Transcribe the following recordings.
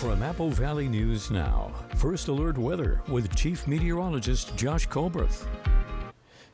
From Apple Valley News Now, First Alert Weather with Chief Meteorologist Josh Colbreth.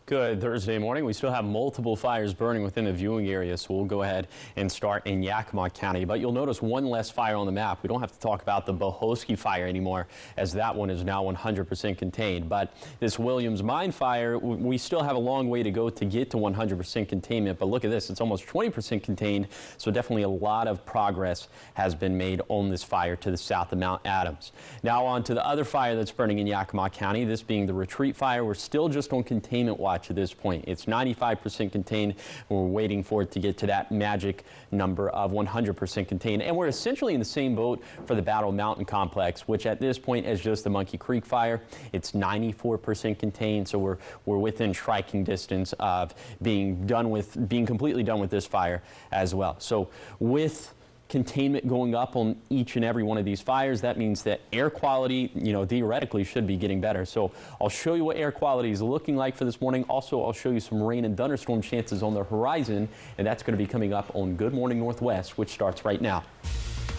Good Thursday morning. We still have multiple fires burning within the viewing area, so we'll go ahead and start in Yakima County. But you'll notice one less fire on the map. We don't have to talk about the Bohosky fire anymore, as that one is now 100% contained. But this Williams Mine fire, we still have a long way to go to get to 100% containment. But look at this, it's almost 20% contained, so definitely a lot of progress has been made on this fire to the south of Mount Adams. Now on to the other fire that's burning in Yakima County, this being the Retreat fire. We're still just on containment watch at this point. It's 95% contained. We're waiting for it to get to that magic number of 100% contained. And we're essentially in the same boat for the Battle Mountain complex, which at this point is just the Monkey Creek fire. It's 94% contained, so we're within striking distance of being completely done with this fire as well. So with containment going up on each and every one of these fires, that means that air quality, theoretically should be getting better. So I'll show you what air quality is looking like for this morning. Also, I'll show you some rain and thunderstorm chances on the horizon, and that's going to be coming up on Good Morning Northwest, which starts right now.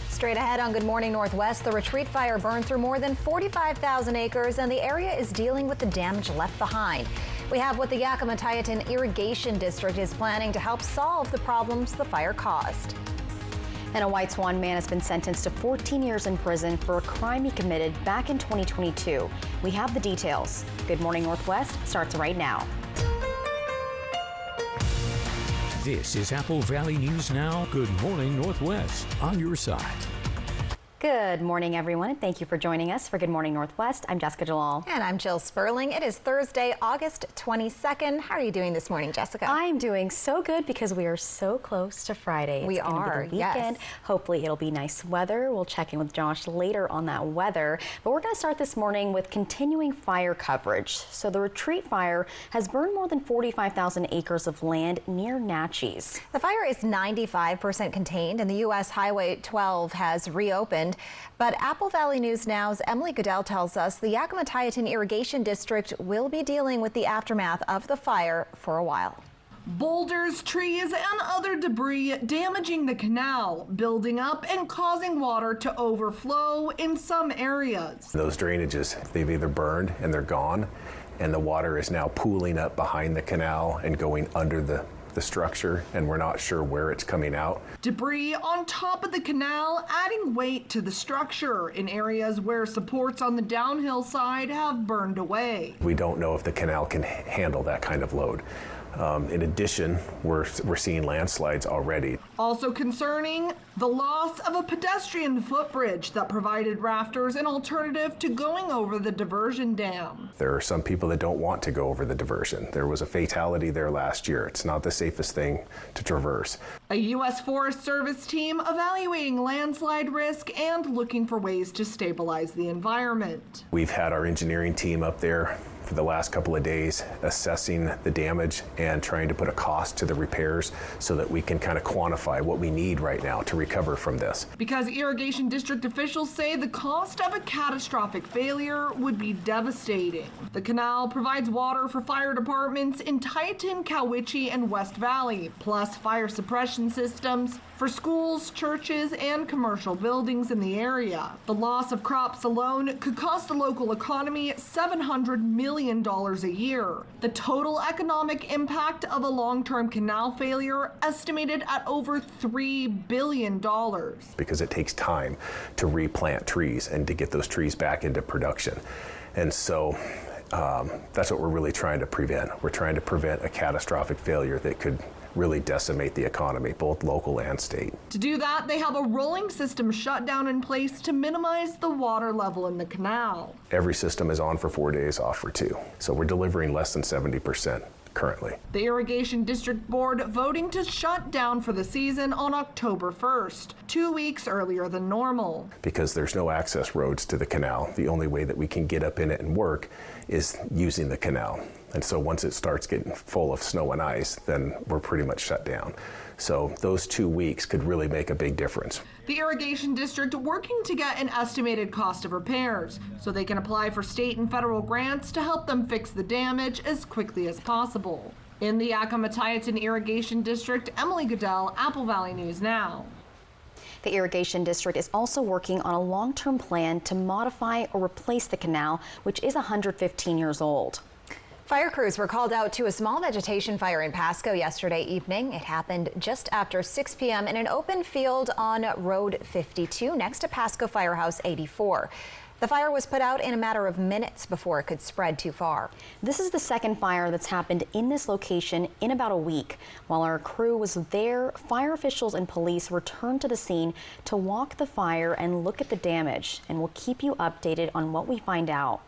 Straight ahead on Good Morning Northwest, the Retreat fire burned through more than 45,000 acres, and the area is dealing with the damage left behind. We have what the Yakima-Tieton Irrigation District is planning to help solve the problems the fire caused. And a White Swan man has been sentenced to 14 years in prison for a crime he committed back in 2022. We have the details. Good Morning Northwest starts right now. This is Apple Valley News Now. Good Morning Northwest, on your side. Good morning, everyone, and thank you for joining us for Good Morning Northwest. I'm Jessica Jalal. And I'm Jill Sperling. It is Thursday, August 22nd. How are you doing this morning, Jessica? I'm doing so good because we are so close to Friday. We are, the weekend. Yes. Hopefully it'll be nice weather. We'll check in with Josh later on that weather. But we're going to start this morning with continuing fire coverage. So the Retreat fire has burned more than 45,000 acres of land near Natchez. The fire is 95% contained, and the U.S. Highway 12 has reopened. But Apple Valley News Now's Emily Goodell tells us the Yakima-Tieton Irrigation District will be dealing with the aftermath of the fire for a while. Boulders, trees, and other debris damaging the canal, building up and causing water to overflow in some areas. Those drainages, they've either burned and they're gone, and the water is now pooling up behind the canal and going under the structure, and we're not sure where it's coming out. Debris on top of the canal adding weight to the structure in areas where supports on the downhill side have burned away. We don't know if the canal can handle that kind of load. In addition, we're seeing landslides already. Also concerning, the loss of a pedestrian footbridge that provided rafters an alternative to going over the diversion dam. There are some people that don't want to go over the diversion. There was a fatality there last year. It's not the safest thing to traverse. A U.S. Forest Service team evaluating landslide risk and looking for ways to stabilize the environment. We've had our engineering team up there for the last couple of days assessing the damage and trying to put a cost to the repairs so that we can kind of quantify what we need right now to recover from this. Because irrigation district officials say the cost of a catastrophic failure would be devastating. The canal provides water for fire departments in Tieton, Cowiche, and West Valley, plus fire suppression systems for schools, churches, and commercial buildings in the area. The loss of crops alone could cost the local economy $700 million a year. The total economic impact of a long-term canal failure estimated at over $3 billion. Because it takes time to replant trees and to get those trees back into production. And so that's what we're really trying to prevent. We're trying to prevent a catastrophic failure that could really decimate the economy, both local and state. To do that, they have a rolling system shutdown in place to minimize the water level in the canal. Every system is on for 4 days, off for 2. So we're delivering less than 70% currently. The Irrigation District Board voting to shut down for the season on October 1st, 2 weeks earlier than normal. Because there's no access roads to the canal, the only way that we can get up in it and work is using the canal. And so once it starts getting full of snow and ice, then we're pretty much shut down. So those 2 weeks could really make a big difference. The Irrigation District working to get an estimated cost of repairs so they can apply for state and federal grants to help them fix the damage as quickly as possible. In the Yakima-Tieton Irrigation District, Emily Goodell, Apple Valley News Now. The irrigation district is also working on a long-term plan to modify or replace the canal, which is 115 years old. Fire crews were called out to a small vegetation fire in Pasco yesterday evening. It happened just after 6 p.m. in an open field on Road 52 next to Pasco Firehouse 84. The fire was put out in a matter of minutes before it could spread too far. This is the second fire that's happened in this location in about a week. While our crew was there, fire officials and police returned to the scene to walk the fire and look at the damage, and we'll keep you updated on what we find out.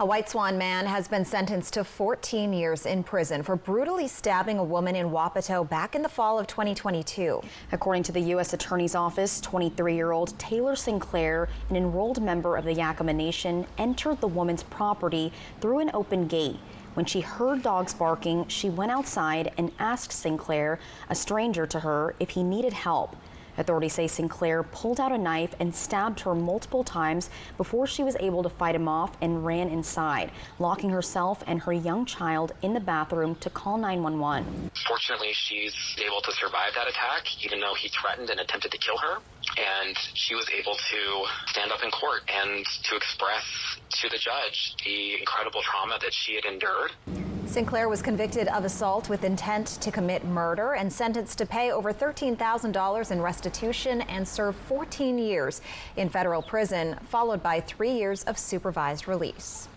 A White Swan man has been sentenced to 14 years in prison for brutally stabbing a woman in Wapato back in the fall of 2022. According to the U.S. Attorney's Office, 23-year-old Taylor Sinclair, an enrolled member of the Yakima Nation, entered the woman's property through an open gate. When she heard dogs barking, she went outside and asked Sinclair, a stranger to her, if he needed help. Authorities say Sinclair pulled out a knife and stabbed her multiple times before she was able to fight him off and ran inside, locking herself and her young child in the bathroom to call 911. Fortunately, she's able to survive that attack, even though he threatened and attempted to kill her. And she was able to stand up in court and to express to the judge the incredible trauma that she had endured. Sinclair was convicted of assault with intent to commit murder and sentenced to pay over $13,000 in restitution and serve 14 years in federal prison, followed by 3 years of supervised release.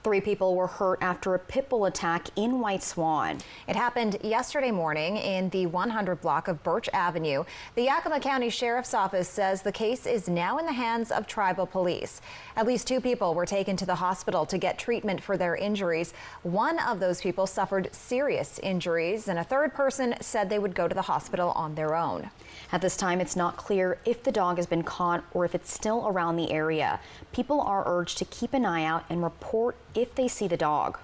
3 people were hurt after a pit bull attack in White Swan. It happened yesterday morning in the 100 block of Birch Avenue. The Yakima County Sheriff's Office says the case is now in the hands of tribal police. At least 2 people were taken to the hospital to get treatment for their injuries. One of those people suffered serious injuries, and a third person said they would go to the hospital on their own. At this time, it's not clear if the dog has been caught or if it's still around the area. People are urged to keep an eye out and report if they see the dog.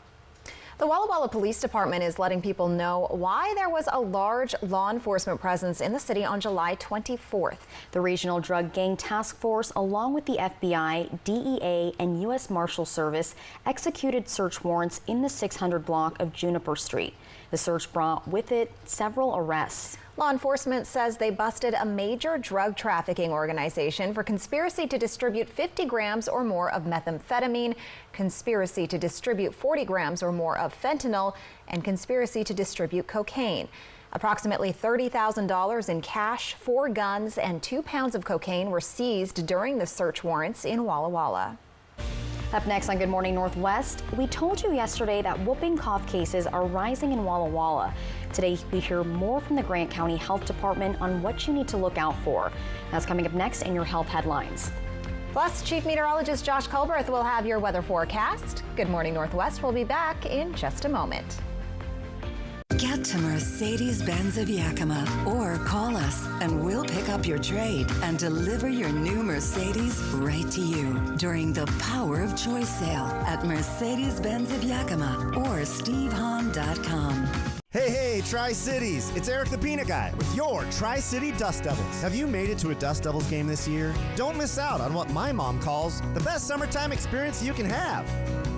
The Walla Walla Police Department is letting people know why there was a large law enforcement presence in the city on July 24th. The Regional Drug Gang Task Force, along with the FBI, DEA, and U.S. Marshal Service, executed search warrants in the 600 block of Juniper Street. The search brought with it several arrests. Law enforcement says they busted a major drug trafficking organization for conspiracy to distribute 50 grams or more of methamphetamine, conspiracy to distribute 40 grams or more of fentanyl, and conspiracy to distribute cocaine. Approximately $30,000 in cash, 4 guns, and 2 pounds of cocaine were seized during the search warrants in Walla Walla. Up next on Good Morning Northwest, we told you yesterday that whooping cough cases are rising in Walla Walla. Today, we hear more from the Grant County Health Department on what you need to look out for. That's coming up next in your health headlines. Plus, Chief Meteorologist Josh Colberth will have your weather forecast. Good Morning Northwest will be back in just a moment. Get to Mercedes-Benz of Yakima or call us and we'll pick up your trade and deliver your new Mercedes right to you during the Power of Choice sale at Mercedes-Benz of Yakima or stevehahn.com. Hey, Tri-Cities! It's Eric the Peanut Guy with your Tri-City Dust Devils. Have you made it to a Dust Devils game this year? Don't miss out on what my mom calls the best summertime experience you can have.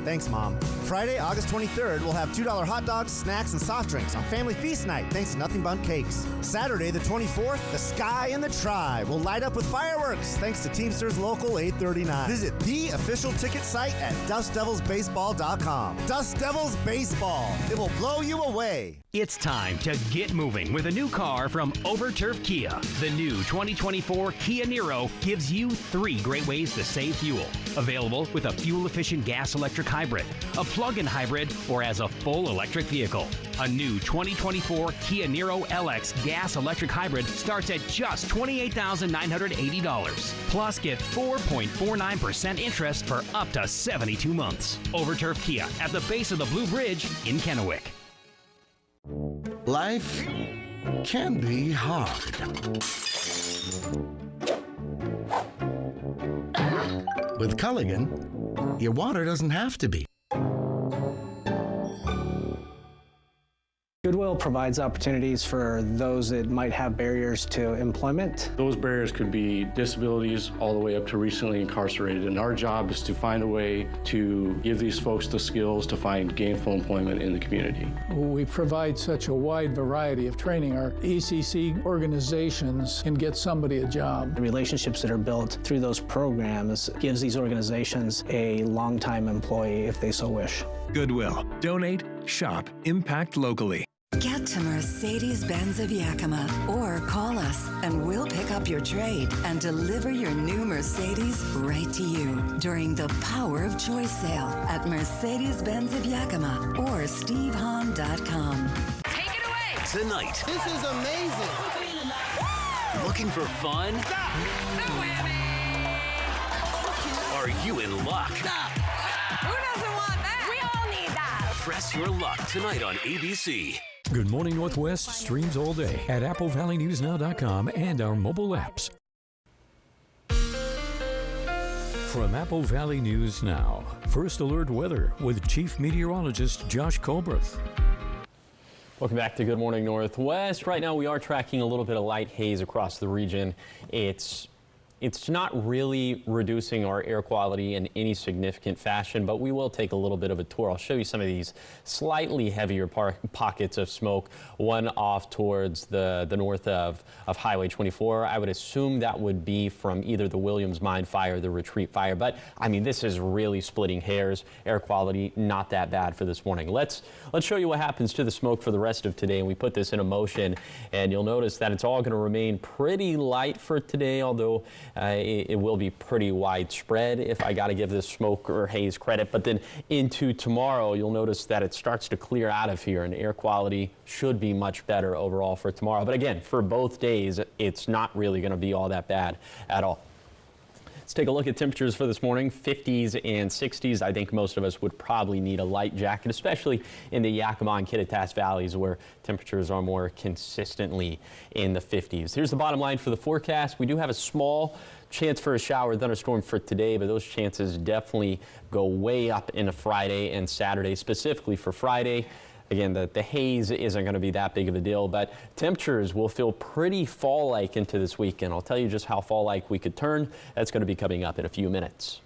Thanks, Mom. Friday, August 23rd, we'll have $2 hot dogs, snacks, and soft drinks on Family Feast Night, thanks to Nothing But Cakes. Saturday, the 24th, the sky and the tribe will light up with fireworks, thanks to Teamsters Local 839. Visit the official ticket site at DustDevilsBaseball.com. Dust Devils Baseball. It will blow you away. It's time to get moving with a new car from Overturf Kia. The new 2024 Kia Niro gives you 3 great ways to save fuel. Available with a fuel-efficient gas-electric hybrid, a plug-in hybrid, or as a full electric vehicle. A new 2024 Kia Niro LX gas-electric hybrid starts at just $28,980. Plus, get 4.49% interest for up to 72 months. Overturf Kia at the base of the Blue Bridge in Kennewick. Life can be hard. With Culligan, your water doesn't have to be. Good Goodwill provides opportunities for those that might have barriers to employment. Those barriers could be disabilities all the way up to recently incarcerated, and our job is to find a way to give these folks the skills to find gainful employment in the community. We provide such a wide variety of training. Our ECC organizations can get somebody a job. The relationships that are built through those programs gives these organizations a long-time employee if they so wish. Goodwill. Donate, shop, impact locally. Get to Mercedes-Benz of Yakima or call us and we'll pick up your trade and deliver your new Mercedes right to you during the Power of Choice sale at Mercedes-Benz of Yakima or stevehahn.com. Take it away! Tonight. This is amazing! Looking for fun? Stop! No whammy! Are you in luck? Stop! Who doesn't want that? We all need that! Press your luck tonight on ABC. Good Morning Northwest streams all day at AppleValleyNewsNow.com and our mobile apps. From Apple Valley News Now, First Alert Weather with Chief Meteorologist Josh Colbreth. Welcome back to Good Morning Northwest. Right now we are tracking a little bit of light haze across the region. It's not really reducing our air quality in any significant fashion, but we will take a little bit of a tour. I'll show you some of these slightly heavier pockets of smoke, one off towards the north of Highway 24. I would assume that would be from either the Williams Mine fire or the Retreat fire, but I mean, this is really splitting hairs. Air quality not that bad for this morning. Let's show you what happens to the smoke for the rest of today, and we put this in motion, and you'll notice that it's all going to remain pretty light for today, although it will be pretty widespread if I got to give this smoke or haze credit. But then into tomorrow, you'll notice that it starts to clear out of here and air quality should be much better overall for tomorrow. But again, for both days, it's not really going to be all that bad at all. Let's take a look at temperatures for this morning. 50s and 60s. I think most of us would probably need a light jacket, especially in the Yakima and Kittitas valleys where temperatures are more consistently in the 50s. Here's the bottom line for the forecast. We do have a small chance for a shower thunderstorm for today, but those chances definitely go way up into Friday and Saturday, specifically for Friday. Again, the haze isn't going to be that big of a deal, but temperatures will feel pretty fall-like into this weekend. I'll tell you just how fall-like we could turn. That's going to be coming up in a few minutes.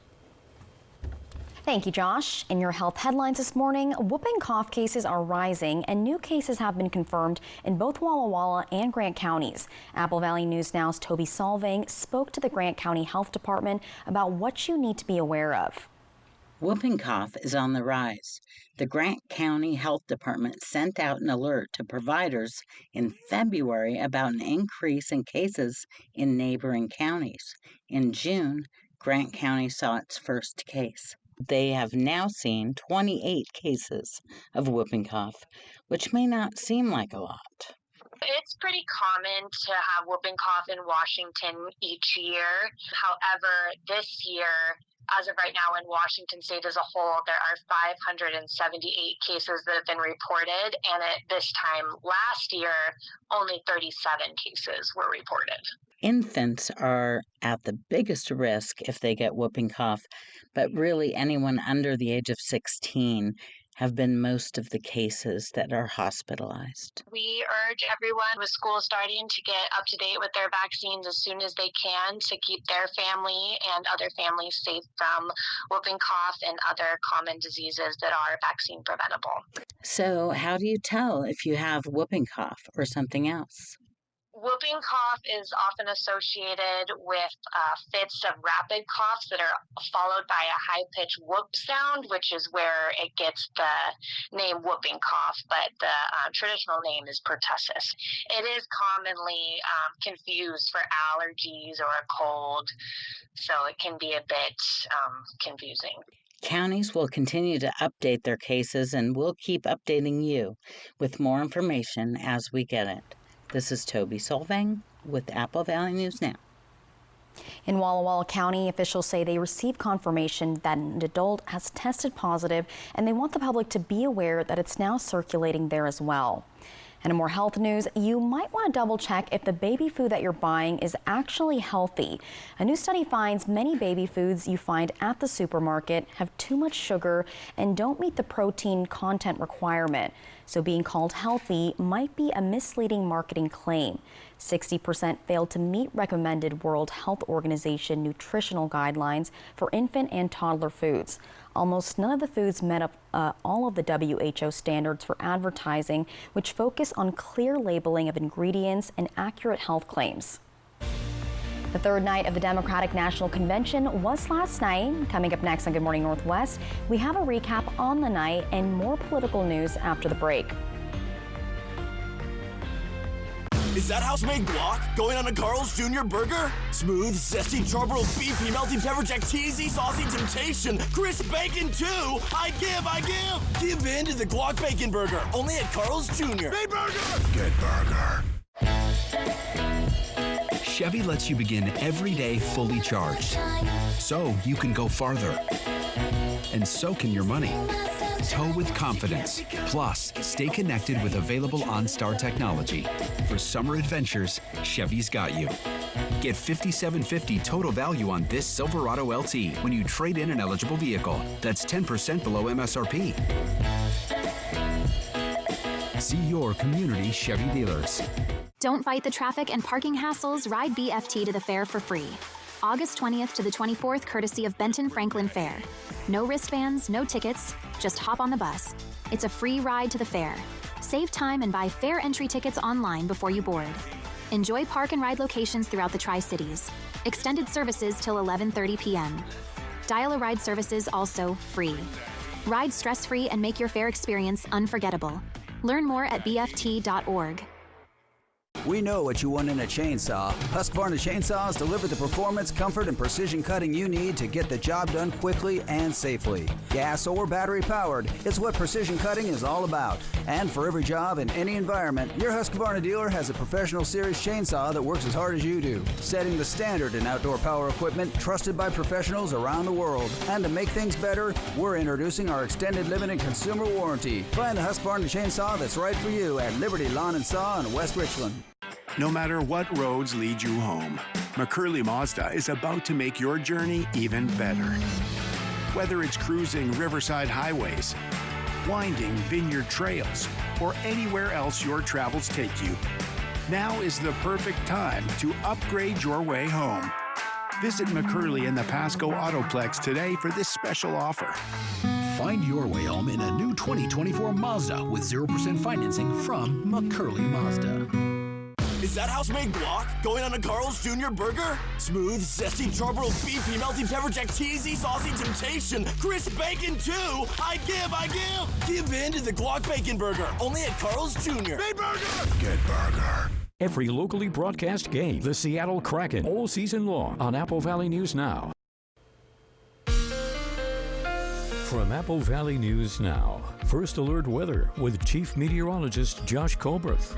Thank you, Josh. In your health headlines this morning, whooping cough cases are rising and new cases have been confirmed in both Walla Walla and Grant counties. Apple Valley News Now's Toby Solving spoke to the Grant County Health Department about what you need to be aware of. Whooping cough is on the rise. The Grant County Health Department sent out an alert to providers in February about an increase in cases in neighboring counties. In June, Grant County saw its first case. They have now seen 28 cases of whooping cough, which may not seem like a lot. It's pretty common to have whooping cough in Washington each year. However, this year, as of right now in Washington state as a whole, there are 578 cases that have been reported, and at this time last year, only 37 cases were reported. Infants are at the biggest risk if they get whooping cough, but really anyone under the age of 16 have been most of the cases that are hospitalized. We urge everyone with school starting to get up to date with their vaccines as soon as they can to keep their family and other families safe from whooping cough and other common diseases that are vaccine preventable. So how do you tell if you have whooping cough or something else? Whooping cough is often associated with fits of rapid coughs that are followed by a high-pitched whoop sound, which is where it gets the name whooping cough, but the traditional name is pertussis. It is commonly confused for allergies or a cold, so it can be a bit confusing. Counties will continue to update their cases, and we'll keep updating you with more information as we get it. This is Toby Solvang with Apple Valley News Now. In Walla Walla County, officials say they received confirmation that an adult has tested positive, and they want the public to be aware that it's now circulating there as well. And in more health news, you might want to double check if the baby food that you're buying is actually healthy. A new study finds many baby foods you find at the supermarket have too much sugar and don't meet the protein content requirement. So being called healthy might be a misleading marketing claim. 60% failed to meet recommended World Health Organization nutritional guidelines for infant and toddler foods. Almost none of the foods met up all of the WHO standards for advertising, which focus on clear labeling of ingredients and accurate health claims. The third night of the Democratic National Convention was last night. Coming up next on Good Morning Northwest, we have a recap on the night and more political news after the break. Is that house-made guac going on a Carl's Jr. burger? Smooth, zesty, charbroiled beefy, melty pepper jack, cheesy, saucy temptation, crisp bacon too. I give. Give in to the guac bacon burger, only at Carl's Jr. Big burger. Good burger. Chevy lets you begin every day fully charged, so you can go farther. And so can your money. Tow with confidence. Plus, stay connected with available OnStar technology. For summer adventures, Chevy's got you. Get $5,750 total value on this Silverado LT when you trade in an eligible vehicle. That's 10% below MSRP. See your community Chevy dealers. Don't fight the traffic and parking hassles. Ride BFT to the fair for free. August 20th to the 24th, courtesy of Benton Franklin Fair. No wristbands, no tickets, just hop on the bus. It's a free ride to the fair. Save time and buy fair entry tickets online before you board. Enjoy park and ride locations throughout the Tri-Cities. Extended services till 11:30 p.m. Dial-a-Ride services also free. Ride stress-free and make your fair experience unforgettable. Learn more at bft.org. We know what you want in a chainsaw. Husqvarna chainsaws deliver the performance, comfort, and precision cutting you need to get the job done quickly and safely. Gas or battery powered, it's what precision cutting is all about. And for every job in any environment, your Husqvarna dealer has a professional series chainsaw that works as hard as you do, setting the standard in outdoor power equipment trusted by professionals around the world. And to make things better, we're introducing our extended limited consumer warranty. Find the Husqvarna chainsaw that's right for you at Liberty Lawn and Saw in West Richland. No matter what roads lead you home, McCurley Mazda is about to make your journey even better. Whether it's cruising riverside highways, winding vineyard trails, or anywhere else your travels take you, now is the perfect time to upgrade your way home. Visit McCurley in the Pasco Autoplex today for this special offer. Find your way home in a new 2024 Mazda with 0% financing from McCurley Mazda. Is that house-made guac going on a Carl's Jr. burger? Smooth, zesty, charbroiled beefy, melty pepper jack, cheesy, saucy temptation, crisp bacon too. I give. Give in to the guac bacon burger, only at Carl's Jr. Big burger. Good burger. Every locally broadcast game, the Seattle Kraken, all season long on Apple Valley News Now. From Apple Valley News Now, First Alert Weather with Chief Meteorologist Josh Colbreth.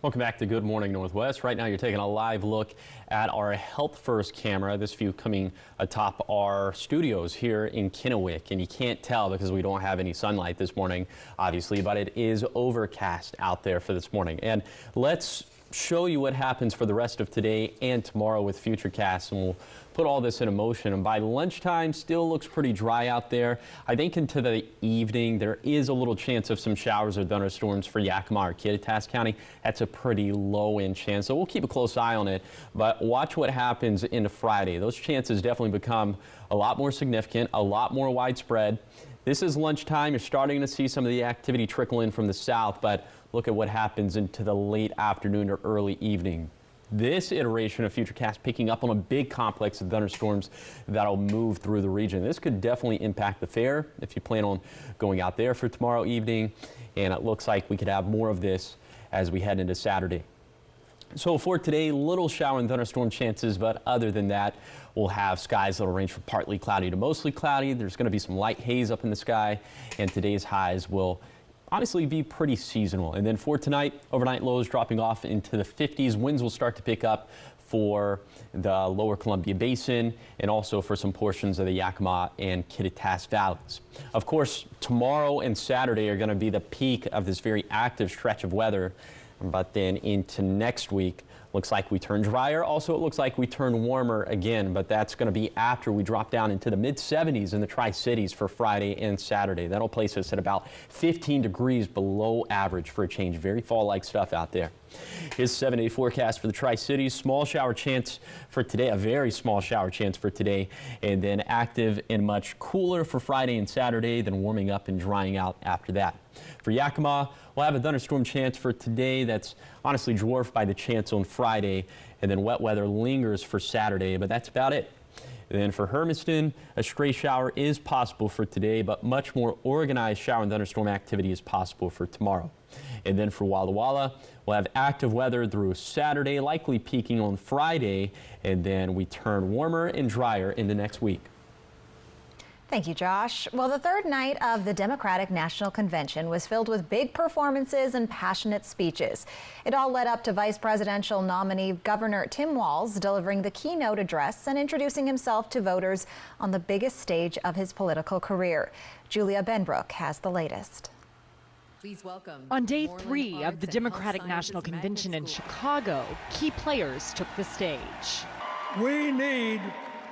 Welcome back to Good Morning Northwest. Right now you're taking a live look at our Health First camera. This view coming atop our studios here in Kennewick. And you can't tell because we don't have any sunlight this morning, obviously, but it is overcast out there for this morning. And let's show you what happens for the rest of today and tomorrow with Futurecast, and we'll put all this in motion. And by lunchtime, still looks pretty dry out there. I think into the evening, there is a little chance of some showers or thunderstorms for Yakima or Kittitas County. That's a pretty low-end chance, so we'll keep a close eye on it. But watch what happens into Friday. Those chances definitely become a lot more significant, a lot more widespread. This is lunchtime. You're starting to see some of the activity trickle in from the south, but look at what happens into the late afternoon or early evening. This iteration of Futurecast picking up on a big complex of thunderstorms that'll move through the region. This could definitely impact the fair if you plan on going out there for tomorrow evening. And it looks like we could have more of this as we head into Saturday. So for today, little shower and thunderstorm chances, but other than that, we'll have skies that'll range from partly cloudy to mostly cloudy. There's going to be some light haze up in the sky, and today's highs will honestly be pretty seasonal. And then for tonight, overnight lows dropping off into the 50s. Winds will start to pick up for the lower Columbia Basin and also for some portions of the Yakima and Kittitas valleys. Of course, tomorrow and Saturday are going to be the peak of this very active stretch of weather. But then into next week, Looks like we turn drier. Also, it looks like we turn warmer again, but that's going to be after we drop down into the mid-70s in the Tri-Cities for Friday and Saturday. That'll place us at about 15 degrees below average for a change. Very fall-like stuff out there. Here's a 7-day forecast for the Tri-Cities. Small shower chance for today, a very small shower chance for today, and then active and much cooler for Friday and Saturday, then warming up and drying out after that. For Yakima, we'll have a thunderstorm chance for today that's honestly dwarfed by the chance on Friday, and then wet weather lingers for Saturday, but that's about it. And then for Hermiston, a stray shower is possible for today, but much more organized shower and thunderstorm activity is possible for tomorrow. And then for Walla Walla, we'll have active weather through Saturday, likely peaking on Friday, and then we turn warmer and drier into next week. Thank you, Josh. Well, the third night of the Democratic National Convention was filled with big performances and passionate speeches. It all led up to Vice Presidential nominee Governor Tim Walz delivering the keynote address and introducing himself to voters on the biggest stage of his political career. Julia Benbrook has the latest. Please welcome. On day 3 of the Democratic National Convention in Chicago, key players took the stage. We need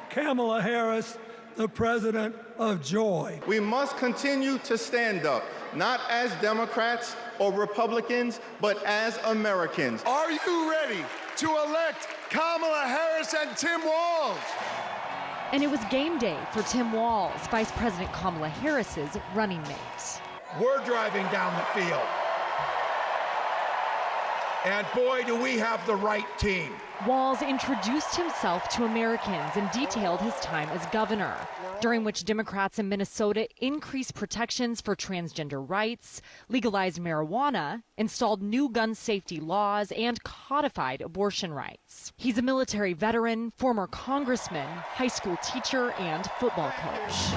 Kamala Harris, the president of joy. We must continue to stand up, not as Democrats or Republicans, but as Americans. Are you ready to elect Kamala Harris and Tim Walz? And it was game day for Tim Walz, Vice President Kamala Harris's running mate. We're driving down the field. And boy, do we have the right team. Walz introduced himself to Americans and detailed his time as governor, during which Democrats in Minnesota increased protections for transgender rights, legalized marijuana, installed new gun safety laws, and codified abortion rights. He's a military veteran, former congressman, high school teacher, and football coach.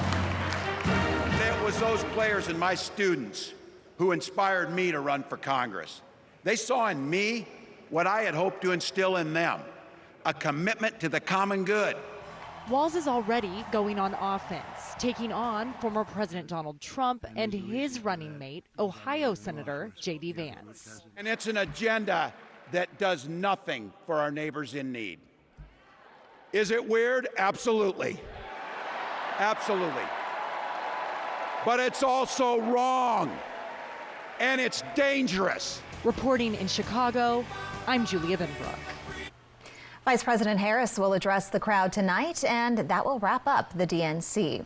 It was those players and my students who inspired me to run for Congress. They saw in me what I had hoped to instill in them, a commitment to the common good. Walz is already going on offense, taking on former President Donald Trump and his running mate, Ohio Senator J.D. Vance. And it's an agenda that does nothing for our neighbors in need. Is it weird? Absolutely. Absolutely. But it's also wrong, and it's dangerous. Reporting in Chicago, I'm Julia Benbrook. Vice President Harris will address the crowd tonight, and that will wrap up the DNC.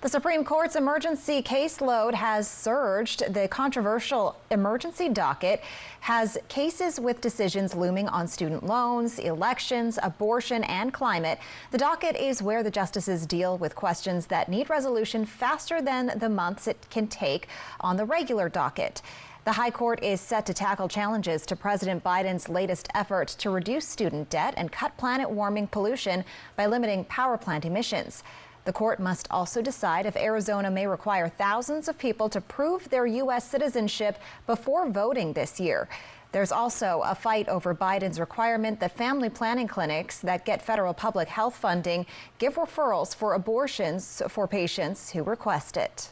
The Supreme Court's emergency caseload has surged. The controversial emergency docket has cases with decisions looming on student loans, elections, abortion, and climate. The docket is where the justices deal with questions that need resolution faster than the months it can take on the regular docket. The High Court is set to tackle challenges to President Biden's latest effort to reduce student debt and cut planet warming pollution by limiting power plant emissions. The court must also decide if Arizona may require thousands of people to prove their U.S. citizenship before voting this year. There's also a fight over Biden's requirement that family planning clinics that get federal public health funding give referrals for abortions for patients who request it.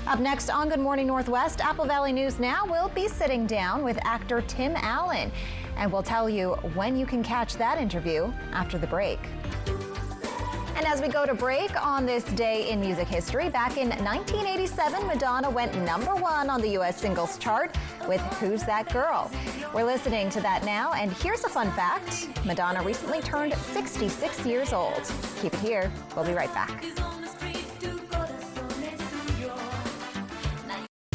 Up next on Good Morning Northwest, Apple Valley News Now will be sitting down with actor Tim Allen, and we'll tell you when you can catch that interview after the break. And as we go to break on this day in music history, back in 1987, Madonna went #1 on the U.S. singles chart with Who's That Girl? We're listening to that now, and here's a fun fact. Madonna recently turned 66 years old. Keep it here. We'll be right back.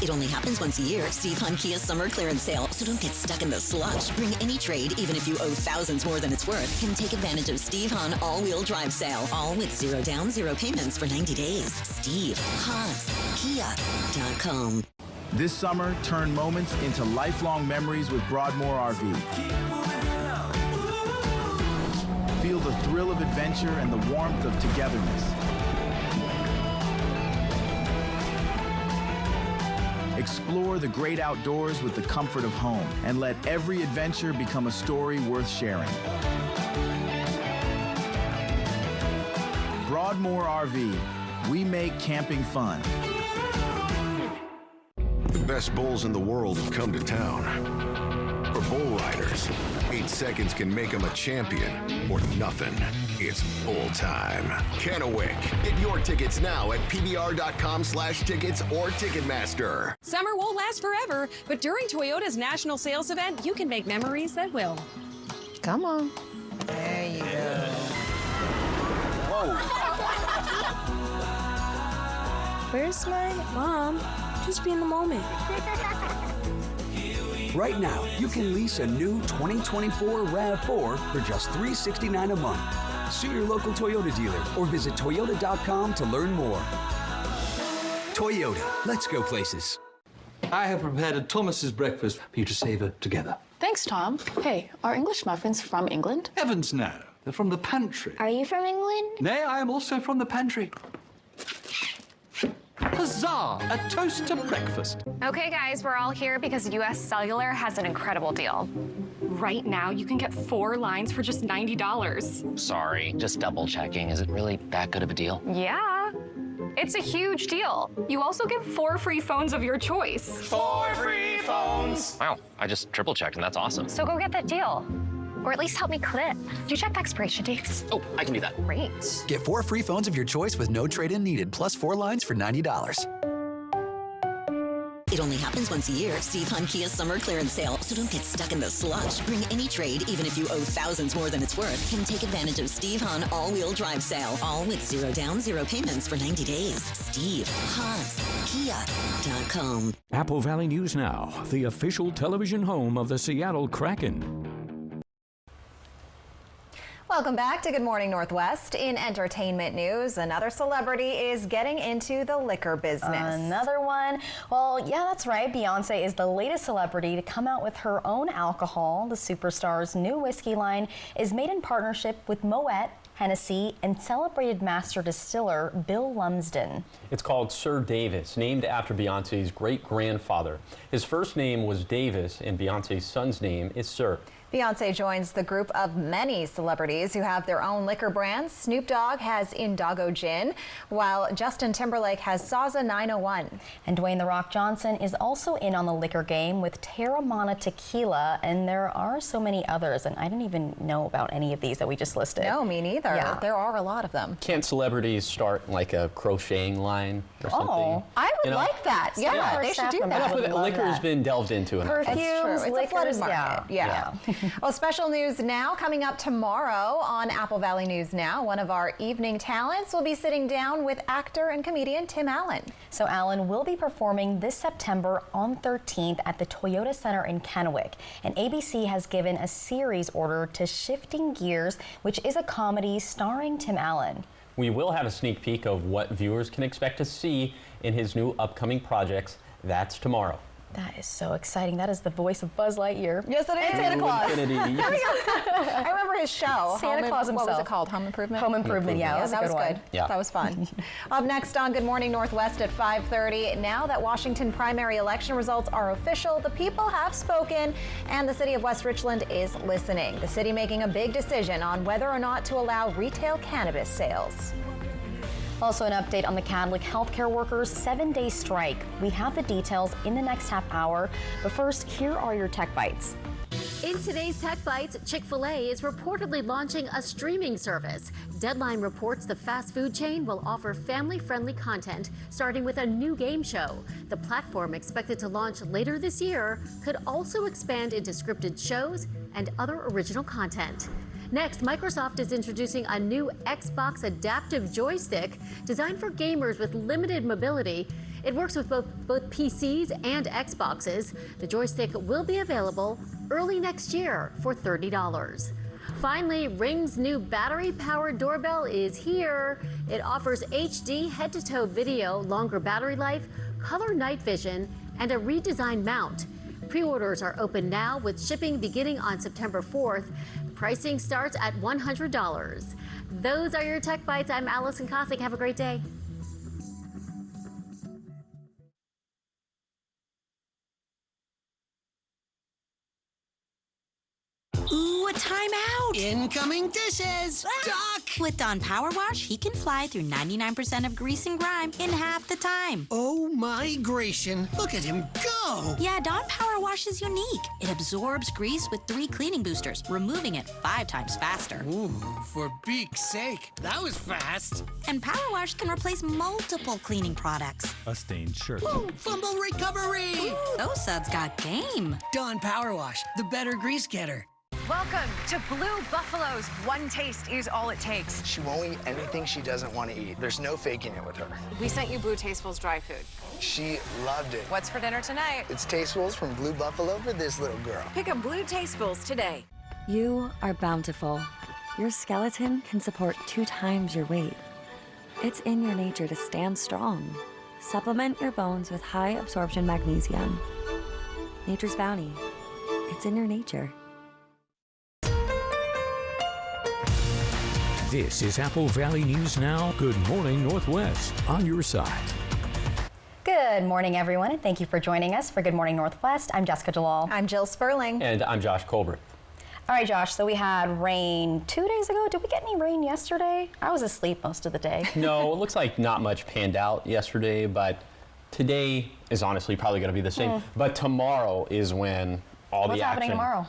It only happens once a year. Steve Hahn Kia's summer clearance sale. So don't get stuck in the slush. Bring any trade, even if you owe thousands more than it's worth. And take advantage of Steve Hahn all-wheel drive sale. All with 0 down, 0 payments for 90 days. Steve Hahn's Kia.com. This summer, turn moments into lifelong memories with Broadmoor RV. Feel the thrill of adventure and the warmth of togetherness. Explore the great outdoors with the comfort of home, and let every adventure become a story worth sharing. Broadmoor RV, we make camping fun. The best bulls in the world have come to town. For bull riders, meet seconds can make him a champion or nothing. It's bull time. Kennewick. Get your tickets now at pbr.com/tickets or Ticketmaster. Summer won't last forever, but during Toyota's national sales event, you can make memories that will. Come on. There you go. Whoa. Where's my mom? Just be in the moment. Right now, you can lease a new 2024 RAV4 for just $369 a month. See your local Toyota dealer or visit Toyota.com to learn more. Toyota, let's go places. I have prepared a Thomas's breakfast for you to savor together. Thanks, Tom. Hey, are English muffins from England? Heavens no, they're from the pantry. Are you from England? Nay, I am also from the pantry. Huzzah! A toast to breakfast. Okay, guys, we're all here because US Cellular has an incredible deal. Right now, you can get 4 lines for just $90. Sorry, just double checking. Is it really that good of a deal? Yeah, it's a huge deal. You also get 4 free phones of your choice. 4 free phones! Wow, I just triple checked and that's awesome. So go get that deal. Or at least help me clip. Do you check the expiration dates? Oh, I can do that. Great. Get 4 free phones of your choice with no trade-in needed, plus 4 lines for $90. It only happens once a year. Steve Hunt Kia Summer Clearance Sale. So don't get stuck in the slush. Bring any trade, even if you owe thousands more than it's worth. Can take advantage of Steve Hunt All-Wheel Drive Sale. All with 0 down, 0 payments for 90 days. Steve Hunt Kia.com. Apple Valley News Now, the official television home of the Seattle Kraken. Welcome back to Good Morning Northwest. In entertainment news, another celebrity is getting into the liquor business. Another one. Well, yeah, that's right. Beyonce is the latest celebrity to come out with her own alcohol. The superstar's new whiskey line is made in partnership with Moet, Hennessy, and celebrated master distiller Bill Lumsden. It's called Sir Davis, named after Beyonce's great-grandfather. His first name was Davis, and Beyonce's son's name is Sir. Beyonce joins the group of many celebrities who have their own liquor brands. Snoop Dogg has Indago Gin, while Justin Timberlake has Zaza 901. And Dwayne "The Rock" Johnson is also in on the liquor game with Terramana Tequila, and there are so many others, and I didn't even know about any of these that we just listed. No, me neither. Yeah. There are a lot of them. Can't celebrities start like a crocheting line or something? Oh, I would like that. Yeah, they should do that. Liquor has been delved into enough. Perfumes, it's a flooded market. Yeah. Well, special news now coming up tomorrow on Apple Valley News Now. One of our evening talents will be sitting down with actor and comedian Tim Allen. So Allen will be performing this September on 13th at the Toyota Center in Kennewick. And ABC has given a series order to Shifting Gears, which is a comedy starring Tim Allen. We will have a sneak peek of what viewers can expect to see in his new upcoming projects. That's tomorrow. That is so exciting. That is the voice of Buzz Lightyear. Yes, it is. Santa Claus. I remember his show. Santa Claus himself. What was it called? Home Improvement? Home Improvement, yeah. That was good. Yeah. That was fun. Up next on Good Morning Northwest at 5:30. Now that Washington primary election results are official, the people have spoken, and the city of West Richland is listening. The city making a big decision on whether or not to allow retail cannabis sales. Also an update on the Catholic healthcare workers' 7-day strike. We have the details in the next half hour, but first, here are your Tech Bites. In today's Tech Bites, Chick-fil-A is reportedly launching a streaming service. Deadline reports the fast food chain will offer family-friendly content, starting with a new game show. The platform, expected to launch later this year, could also expand into scripted shows and other original content. Next, Microsoft is introducing a new Xbox adaptive joystick designed for gamers with limited mobility. It works with both PCs and Xboxes. The joystick will be available early next year for $30. Finally, Ring's new battery-powered doorbell is here. It offers HD head-to-toe video, longer battery life, color night vision, and a redesigned mount. Pre-orders are open now with shipping beginning on September 4th. Pricing starts at $100. Those are your Tech Bites. I'm Allison Kosik. Have a great day. Ooh, a timeout. Incoming dishes! Duck! With Dawn Power Wash, he can fly through 99% of grease and grime in half the time. Oh my Grecian, look at him go! Yeah, Dawn Power Wash is unique. It absorbs grease with 3 cleaning boosters, removing it 5 times faster. Ooh, for beak's sake, that was fast. And Power Wash can replace multiple cleaning products. A stained shirt. Ooh, fumble recovery! Ooh, those suds got game. Dawn Power Wash, the better grease getter. Welcome to Blue Buffalo's. One taste is all it takes. She won't eat anything she doesn't want to eat. There's no faking it with her. We sent you Blue Tastefuls dry food. She loved it. What's for dinner tonight? It's Tastefuls from Blue Buffalo for this little girl. Pick up Blue Tastefuls today. You are bountiful. Your skeleton can support 2 times your weight. It's in your nature to stand strong. Supplement your bones with high absorption magnesium. Nature's Bounty. It's in your nature. This is Apple Valley News Now. Good morning, Northwest. On your side. Good morning, everyone, and thank you for joining us for Good Morning Northwest. I'm Jessica Jalal. I'm Jill Sperling. And I'm Josh Colbert. All right, Josh, so we had rain 2 days ago. Did we get any rain yesterday? I was asleep most of the day. No, it looks like not much panned out yesterday, but today is honestly probably going to be the same. But tomorrow is when all the action. What's happening tomorrow?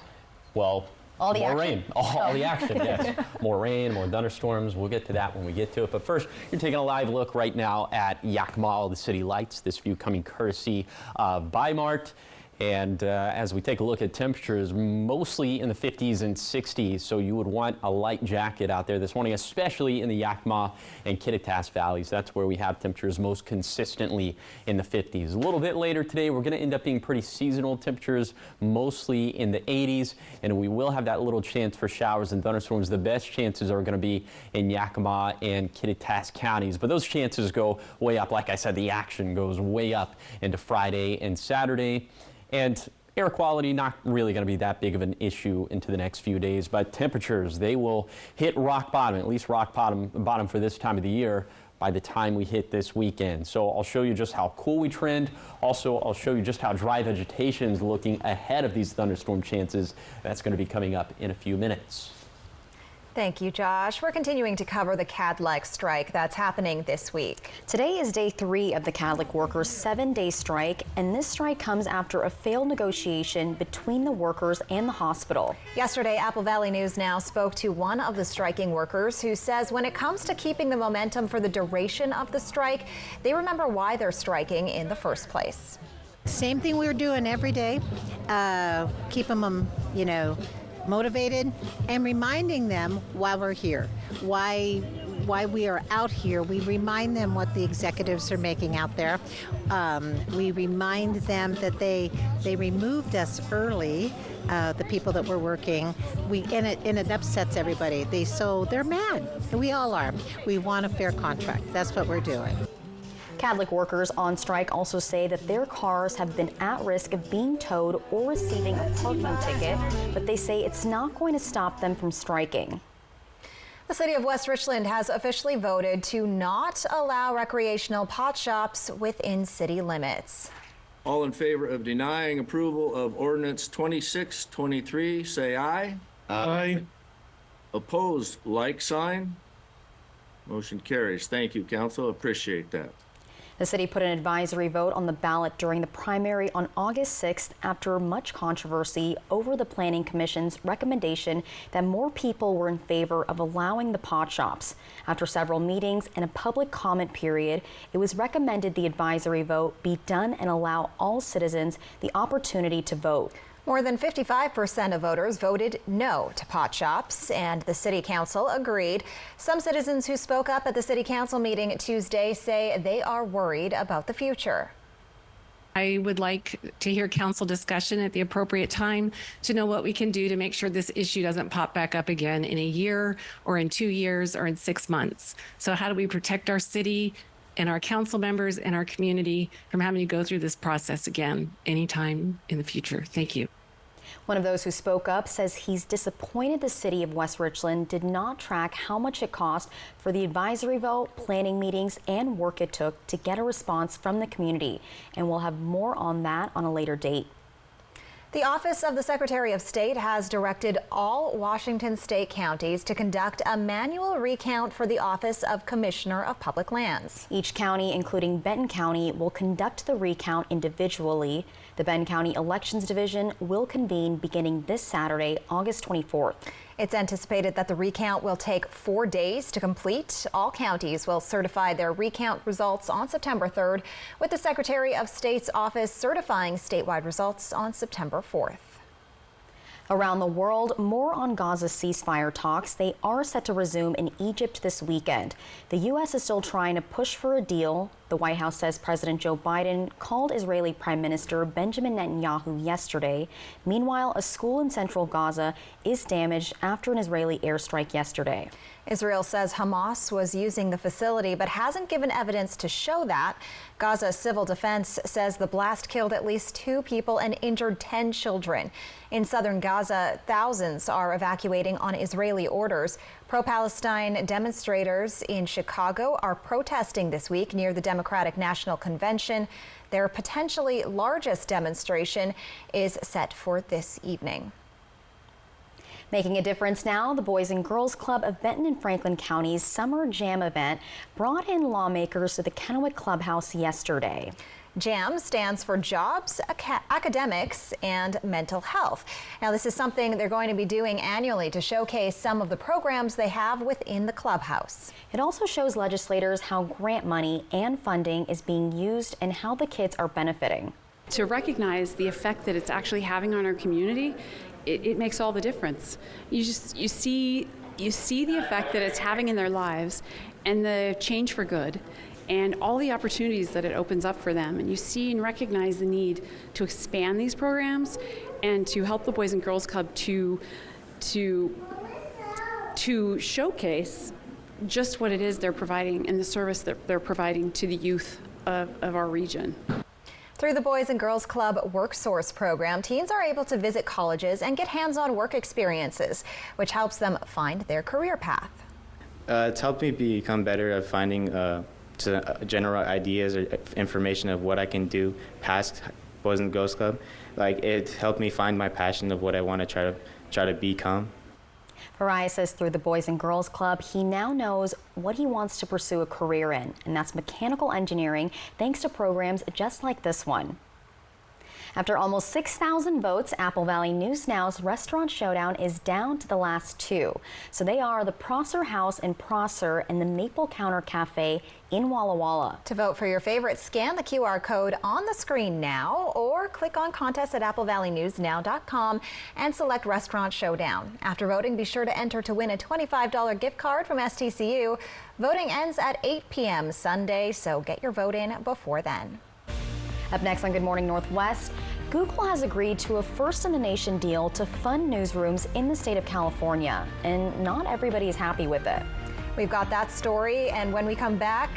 Well, all the more action? Rain. All the action, yes. More rain, more thunderstorms. We'll get to that when we get to it. But first, you're taking a live look right now at Yakima, the city lights. This view coming courtesy of Bi-Mart. And as we take a look at temperatures, mostly in the 50s and 60s, so you would want a light jacket out there this morning, especially in the Yakima and Kittitas valleys. That's where we have temperatures most consistently in the 50s. A little bit later today, we're going to end up being pretty seasonal temperatures, mostly in the 80s, and we will have that little chance for showers and thunderstorms. The best chances are going to be in Yakima and Kittitas counties, but those chances go way up. Like I said, the action goes way up into Friday and Saturday. And air quality not really going to be that big of an issue into the next few days, but temperatures, they will hit rock bottom, at least rock bottom for this time of the year by the time we hit this weekend. So I'll show you just how cool we trend. Also, I'll show you just how dry vegetation is looking ahead of these thunderstorm chances. That's going to be coming up in a few minutes. Thank you, Josh. We're continuing to cover the CADLEC strike that's happening this week. Today is day 3 of the CADLEC workers' 7-day strike, and this strike comes after a failed negotiation between the workers and the hospital. Yesterday, Apple Valley News Now spoke to one of the striking workers who says when it comes to keeping the momentum for the duration of the strike, they remember why they're striking in the first place. Same thing we're doing every day, keeping them, motivated and reminding them while we're here why we are out here. We remind them what the executives are making out there. We remind them that they removed us early, the people that were working. And it upsets everybody. They're mad. We all are. We want a fair contract. That's what we're doing. CADLEC workers on strike also say that their cars have been at risk of being towed or receiving a parking ticket, but they say it's not going to stop them from striking. The city of West Richland has officially voted to not allow recreational pot shops within city limits. All in favor of denying approval of ordinance 2623, say aye. Aye. Opposed, like sign. Motion carries. Thank you, council. Appreciate that. The city put an advisory vote on the ballot during the primary on August 6th after much controversy over the Planning Commission's recommendation that more people were in favor of allowing the pot shops. After several meetings and a public comment period, it was recommended the advisory vote be done and allow all citizens the opportunity to vote. More than 55% of voters voted no to pot shops, and the city council agreed. Some citizens who spoke up at the city council meeting Tuesday say they are worried about the future. I would like to hear council discussion at the appropriate time to know what we can do to make sure this issue doesn't pop back up again in a year or in 2 years or in 6 months. So how do we protect our city and our council members and our community from having to go through this process again anytime in the future? Thank you. One of those who spoke up says he's disappointed the city of West Richland did not track how much it cost for the advisory vote, planning meetings, and work it took to get a response from the community. And we'll have more on that on a later date. The Office of the Secretary of State has directed all Washington state counties to conduct a manual recount for the Office of Commissioner of Public Lands. Each county, including Benton County, will conduct the recount individually. The Benton County Elections Division will convene beginning this Saturday, August 24th. It's anticipated that the recount will take 4 days to complete. All counties will certify their recount results on September 3rd, with the Secretary of State's office certifying statewide results on September 4th. Around the world, more on Gaza's ceasefire talks. They are set to resume in Egypt this weekend. The U.S. is still trying to push for a deal. The White House says President Joe Biden called Israeli Prime Minister Benjamin Netanyahu yesterday. Meanwhile, a school in central Gaza is damaged after an Israeli airstrike yesterday. Israel says Hamas was using the facility but hasn't given evidence to show that. Gaza Civil Defense says the blast killed at least 2 people and injured 10 children. In southern Gaza, thousands are evacuating on Israeli orders. Pro-Palestine demonstrators in Chicago are protesting this week near the Democratic National Convention. Their potentially largest demonstration is set for this evening. Making a difference now, the Boys and Girls Club of Benton and Franklin County's Summer Jam event brought in lawmakers to the Kennewick Clubhouse yesterday. JAM stands for Jobs, Academics, and Mental Health. Now, this is something they're going to be doing annually to showcase some of the programs they have within the clubhouse. It also shows legislators how grant money and funding is being used and how the kids are benefiting. To recognize the effect that it's actually having on our community, it makes all the difference. You see the effect that it's having in their lives and the change for good and all the opportunities that it opens up for them. And you see and recognize the need to expand these programs and to help the Boys and Girls Club to showcase just what it is they're providing and the service that they're providing to the youth of our region. Through the Boys and Girls Club WorkSource program, teens are able to visit colleges and get hands-on work experiences, which helps them find their career path. It's helped me become better at finding general ideas or information of what I can do past Boys and Girls Club. Like, it helped me find my passion of what I want to try to become. Farai says through the Boys and Girls Club, he now knows what he wants to pursue a career in, and that's mechanical engineering, thanks to programs just like this one. After almost 6,000 votes, Apple Valley News Now's Restaurant Showdown is down to the last 2. So they are the Prosser House in Prosser and the Maple Counter Cafe in Walla Walla. To vote for your favorite, scan the QR code on the screen now or click on contest at applevalleyNewsNow.com and select Restaurant Showdown. After voting, be sure to enter to win a $25 gift card from STCU. Voting ends at 8 p.m. Sunday, so get your vote in before then. Up next on Good Morning Northwest, Google has agreed to a first-in-the-nation deal to fund newsrooms in the state of California, and not everybody is happy with it. We've got that story, and when we come back,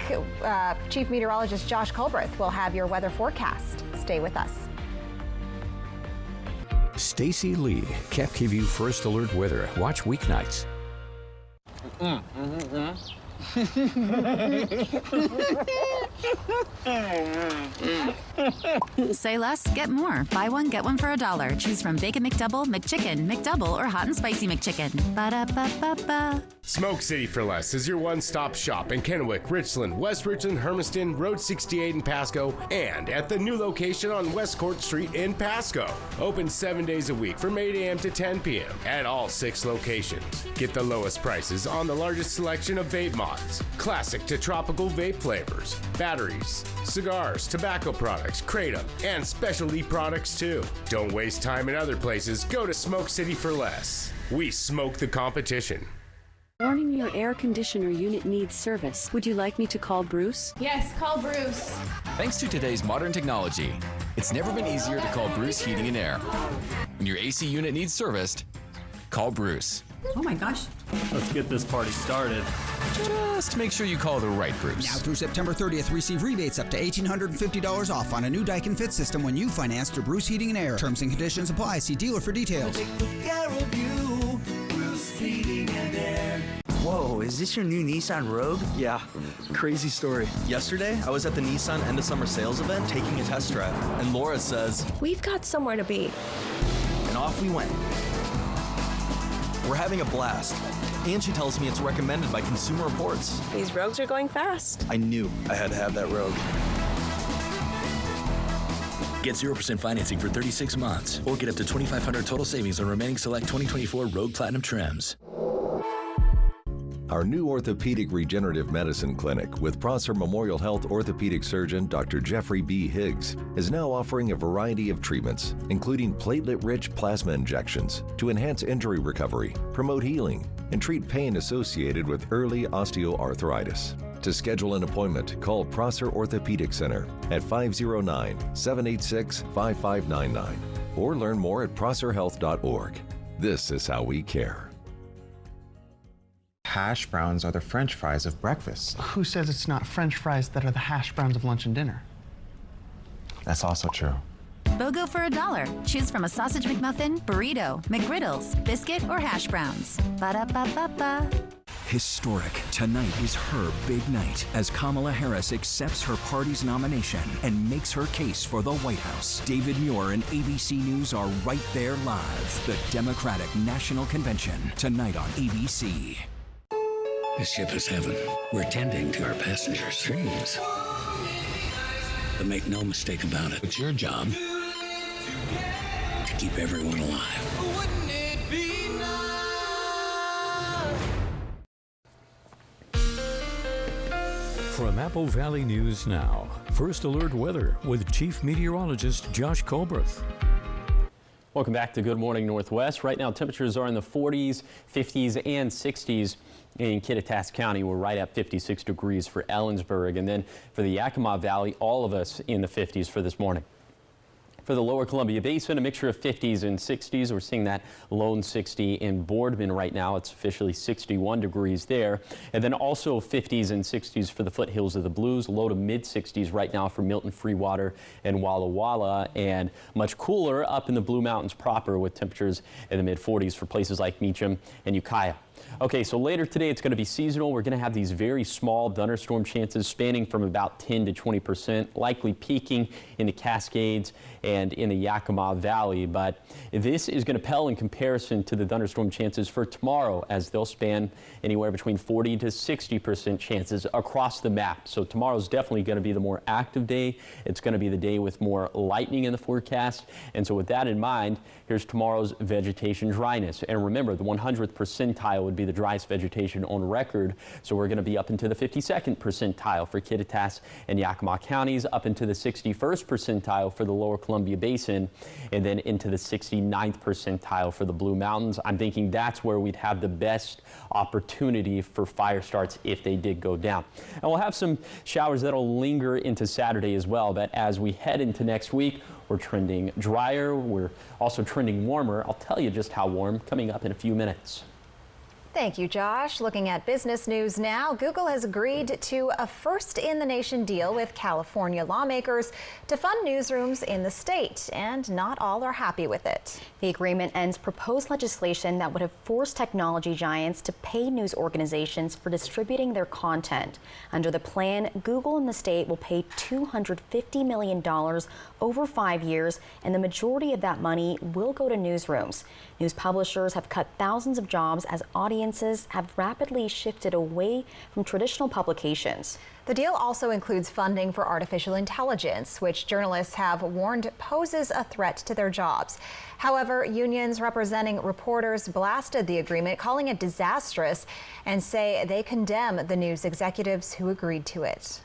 Chief Meteorologist Josh Colbreth will have your weather forecast. Stay with us. Stacy Lee, KEPKView First Alert Weather. Watch weeknights. Say less, get more. Buy one, get one for $1. Choose from Bacon McDouble, McChicken, McDouble, or Hot and Spicy McChicken. Ba-da-ba-ba-ba. Smoke City for Less is your one-stop shop in Kennewick, Richland, West Richland, Hermiston, Road 68 in Pasco, and at the new location on West Court Street in Pasco. Open 7 days a week from 8 a.m. to 10 p.m. at all 6 locations. Get the lowest prices on the largest selection of vape mods, classic to tropical vape flavors, batteries, cigars, tobacco products, kratom, and specialty products too. Don't waste time in other places. Go to Smoke City for Less. We smoke the competition. Warning, your air conditioner unit needs service. Would you like me to call Bruce? Yes, call Bruce. Thanks to today's modern technology, it's never been easier to call Bruce Heating and Air. When your AC unit needs serviced, call Bruce. Oh my gosh. Let's get this party started. Just make sure you call the right Bruce. Now through September 30th, receive rebates up to $1,850 off on a new Daikin Fit system when you finance through Bruce Heating and Air. Terms and conditions apply. See dealer for details. Take good care of you, Bruce Heating and Air. Whoa, is this your new Nissan Rogue? Yeah, crazy story. Yesterday, I was at the Nissan end of summer sales event taking a test drive, and Laura says, "We've got somewhere to be." And off we went. We're having a blast. And she tells me it's recommended by Consumer Reports. These Rogues are going fast. I knew I had to have that Rogue. Get 0% financing for 36 months or get up to $2,500 total savings on remaining select 2024 Rogue Platinum trims. Our new orthopedic regenerative medicine clinic with Prosser Memorial Health orthopedic surgeon Dr. Jeffrey B. Higgs is now offering a variety of treatments, including platelet-rich plasma injections to enhance injury recovery, promote healing, and treat pain associated with early osteoarthritis. To schedule an appointment, call Prosser Orthopedic Center at 509-786-5599 or learn more at prosserhealth.org. This is how we care. Hash browns are the French fries of breakfast. Who says it's not French fries that are the hash browns of lunch and dinner? That's also true. BOGO for $1. Choose from a sausage McMuffin, burrito, McGriddles, biscuit, or hash browns. Ba-da-ba-ba-ba. Historic. Tonight is her big night as Kamala Harris accepts her party's nomination and makes her case for the White House. David Muir and ABC News are right there live. The Democratic National Convention, tonight on ABC. This ship is heaven. We're tending to our passengers' dreams. But make no mistake about it, it's your job to keep everyone alive. Wouldn't it be From Apple Valley News Now, First Alert Weather with Chief Meteorologist Josh Colbreth. Welcome back to Good Morning Northwest. Right now, temperatures are in the 40s, 50s, and 60s in Kittitas County. We're right at 56 degrees for Ellensburg. And then for the Yakima Valley, all of us in the 50s for this morning. For the lower Columbia Basin, a mixture of 50s and 60s. We're seeing that lone 60 in Boardman right now. It's officially 61 degrees there. And then also 50s and 60s for the foothills of the Blues. Low to mid 60s right now for Milton, Freewater, and Walla Walla. And much cooler up in the Blue Mountains proper with temperatures in the mid 40s for places like Meacham and Ukiah. Okay, so later today it's going to be seasonal. We're going to have these very small thunderstorm chances spanning from about 10 to 20%, likely peaking in the Cascades and in the Yakima Valley. But this is going to pale in comparison to the thunderstorm chances for tomorrow, as they'll span anywhere between 40 to 60% chances across the map. So tomorrow's definitely going to be the more active day. It's going to be the day with more lightning in the forecast. And so with that in mind, here's tomorrow's vegetation dryness. And remember, the 100th percentile would be the driest vegetation on record. So we're going to be up into the 52nd percentile for Kittitas and Yakima counties, up into the 61st percentile for the lower Columbia Basin, and then into the 69th percentile for the Blue Mountains. I'm thinking that's where we'd have the best opportunity for fire starts if they did go down. And we'll have some showers that'll linger into Saturday as well. But as we head into next week, we're trending drier. We're also trending warmer. I'll tell you just how warm coming up in a few minutes. Thank you, Josh. Looking at business news now, Google has agreed to a first-in-the-nation deal with California lawmakers to fund newsrooms in the state, and not all are happy with it. The agreement ends proposed legislation that would have forced technology giants to pay news organizations for distributing their content. Under the plan, Google and the state will pay $250 million over 5 years, and the majority of that money will go to newsrooms. News publishers have cut thousands of jobs as audiences have rapidly shifted away from traditional publications. The deal also includes funding for artificial intelligence, which journalists have warned poses a threat to their jobs. However, unions representing reporters blasted the agreement, calling it disastrous, and say they condemn the news executives who agreed to it.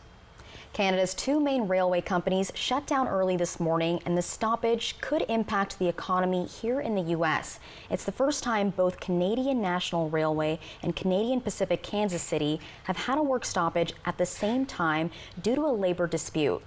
Canada's two main railway companies shut down early this morning, and the stoppage could impact the economy here in the U.S. It's the first time both Canadian National Railway and Canadian Pacific Kansas City have had a work stoppage at the same time due to a labor dispute.